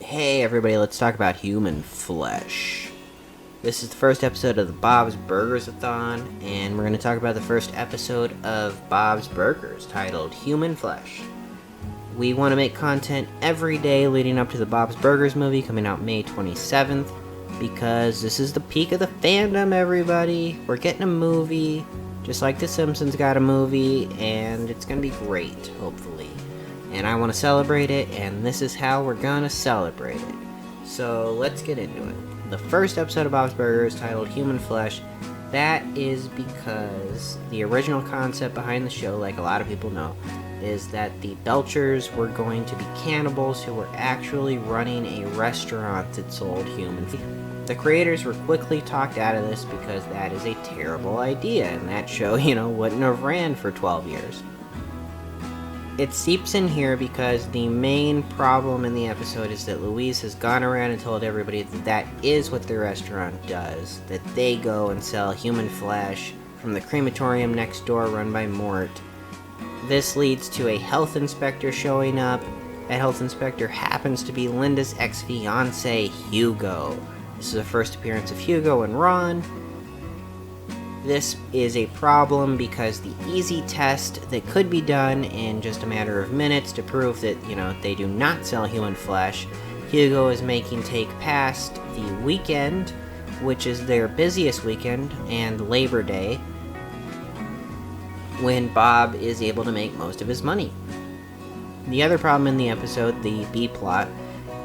Hey everybody, let's talk about human flesh. This is the first episode of the Bob's Burger-a-thon, and we're going to talk about the first episode of Bob's Burgers, titled Human Flesh. We want to make content every day leading up to the Bob's Burgers movie coming out May 27th, because this is the peak of the fandom, everybody. We're getting a movie, just like The Simpsons got a movie, and it's going to be great, hopefully. And I want to celebrate it, and this is how we're going to celebrate it. So let's get into it. The first episode of Bob's Burgers, titled Human Flesh, that is because the original concept behind the show, like a lot of people know, is that the Belchers were going to be cannibals who were actually running a restaurant that sold human food. The creators were quickly talked out of this because that is a terrible idea, and that show, wouldn't have ran for 12 years. It seeps in here because the main problem in the episode is that Louise has gone around and told everybody that that is what the restaurant does, that they go and sell human flesh from the crematorium next door run by Mort. This leads to a health inspector showing up. That health inspector happens to be Linda's ex-fiancé, Hugo. This is the first appearance of Hugo and Ron. This is a problem because the easy test that could be done in just a matter of minutes to prove that, they do not sell human flesh, Hugo is making take past the weekend, which is their busiest weekend, and Labor Day, when Bob is able to make most of his money. The other problem in the episode, the B-plot,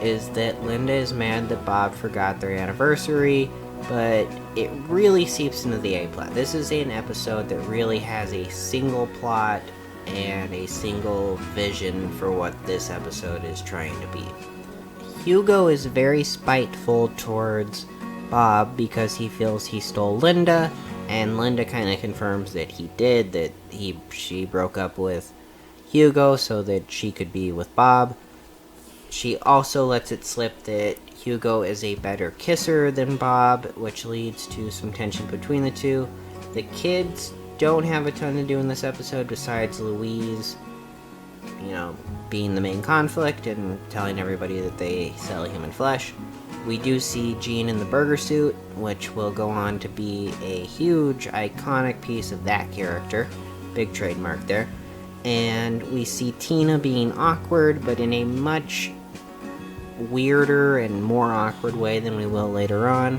is that Linda is mad that Bob forgot their anniversary, but it really seeps into the A-plot. This is an episode that really has a single plot and a single vision for what this episode is trying to be. Hugo is very spiteful towards Bob because he feels he stole Linda, and Linda kind of confirms that he did, that she broke up with Hugo so that she could be with Bob. She also lets it slip that Hugo is a better kisser than Bob, which leads to some tension between the two. The kids don't have a ton to do in this episode besides Louise, being the main conflict and telling everybody that they sell human flesh. We do see Gene in the burger suit, which will go on to be a huge, iconic piece of that character. Big trademark there. And we see Tina being awkward, but in a much weirder and more awkward way than we will later on.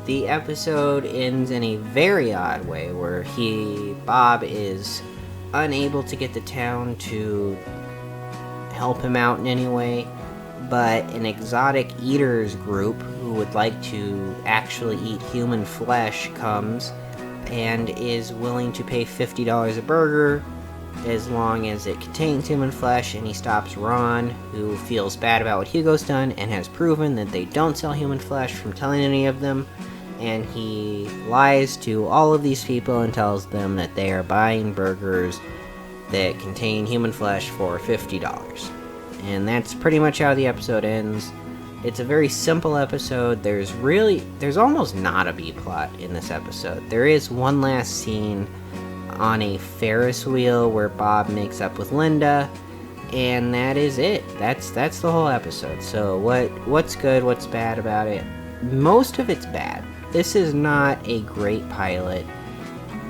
The episode ends in a very odd way where Bob is unable to get the town to help him out in any way, but an exotic eaters group who would like to actually eat human flesh comes and is willing to pay $50 a burger as long as it contains human flesh, and he stops Ron, who feels bad about what Hugo's done and has proven that they don't sell human flesh, from telling any of them, and he lies to all of these people and tells them that they are buying burgers that contain human flesh for $50. And that's pretty much how the episode ends. It's a very simple episode. There's almost not a B-plot in this episode. There is one last scene on a Ferris wheel where Bob makes up with Linda, and that is it. That's the whole episode. So what's good, what's bad about it? Most of it's bad. This is not a great pilot.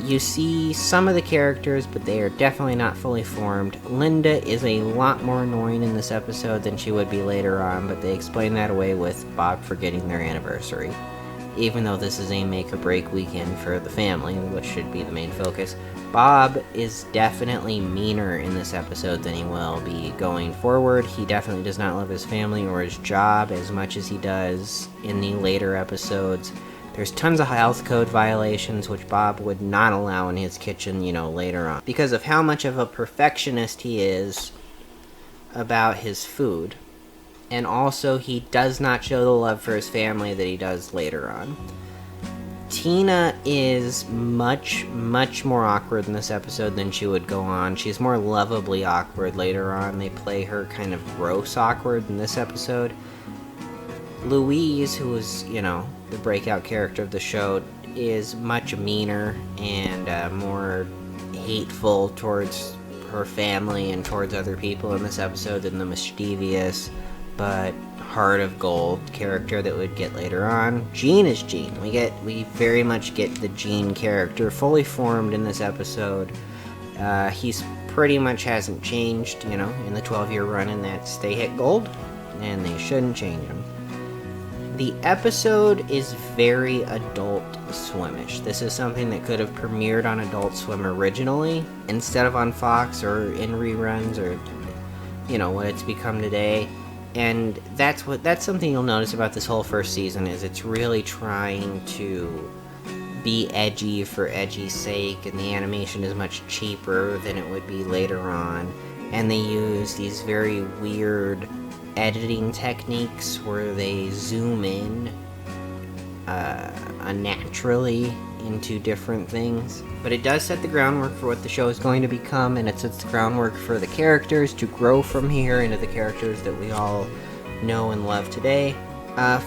You see some of the characters, but they are definitely not fully formed. Linda is a lot more annoying in this episode than she would be later on, but they explain that away with Bob forgetting their anniversary. Even though this is a make-or-break weekend for the family, which should be the main focus, Bob is definitely meaner in this episode than he will be going forward. He definitely does not love his family or his job as much as he does in the later episodes. There's tons of health code violations, which Bob would not allow in his kitchen, later on, because of how much of a perfectionist he is about his food. And also, he does not show the love for his family that he does later on. Tina is much, much more awkward in this episode than she would go on. She's more lovably awkward later on. They play her kind of gross awkward in this episode. Louise, who is, the breakout character of the show, is much meaner and more hateful towards her family and towards other people in this episode than the mischievous, but heart of gold character that we'd get later on. Gene is Gene. We very much get the Gene character fully formed in this episode. He's pretty much hasn't changed, in the 12-year run, and that's they hit gold, and they shouldn't change him. The episode is very Adult Swimish. This is something that could have premiered on Adult Swim originally, instead of on Fox or in reruns or, what it's become today. And that's something you'll notice about this whole first season, is it's really trying to be edgy for edgy's sake, and the animation is much cheaper than it would be later on. And they use these very weird editing techniques where they zoom in unnaturally into different things. But it does set the groundwork for what the show is going to become, and it sets the groundwork for the characters to grow from here into the characters that we all know and love today.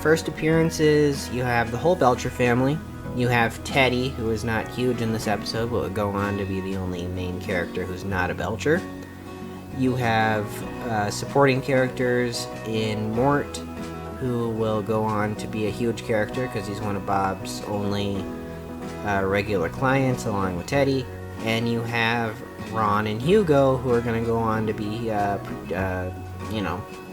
First appearances, you have the whole Belcher family. You have Teddy, who is not huge in this episode, but would go on to be the only main character who's not a Belcher. You have supporting characters in Mort, who will go on to be a huge character because he's one of Bob's only regular clients, along with Teddy. And you have Ron and Hugo, who are going to go on to be,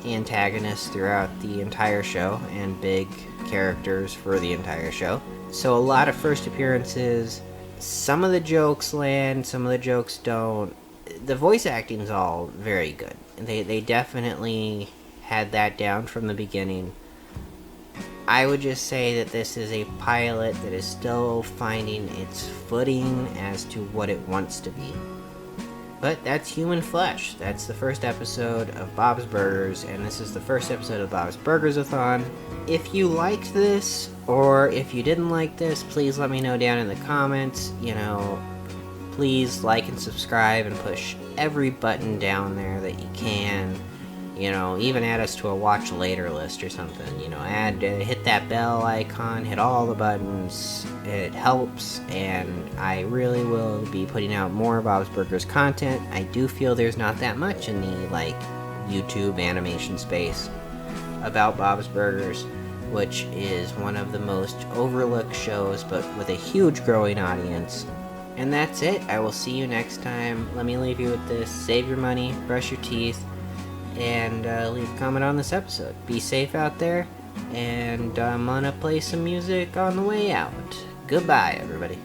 antagonists throughout the entire show, and big characters for the entire show. So a lot of first appearances. Some of the jokes land, some of the jokes don't. The voice acting is all very good. They definitely had that down from the beginning. I would just say that this is a pilot that is still finding its footing as to what it wants to be. But that's Human Flesh. That's the first episode of Bob's Burgers, and this is the first episode of Bob's Burgers-a-thon. If you liked this, or if you didn't like this, please let me know down in the comments. Please like and subscribe and push every button down there that you can. Even add us to a watch later list or something. Hit that bell icon, hit all the buttons. It helps, and I really will be putting out more Bob's Burgers content. I do feel there's not that much in the YouTube animation space about Bob's Burgers, which is one of the most overlooked shows, but with a huge growing audience. And that's it. I will see you next time. Let me leave you with this. Save your money, brush your teeth, and leave a comment on this episode. Be safe out there, and I'm gonna play some music on the way out. Goodbye, everybody.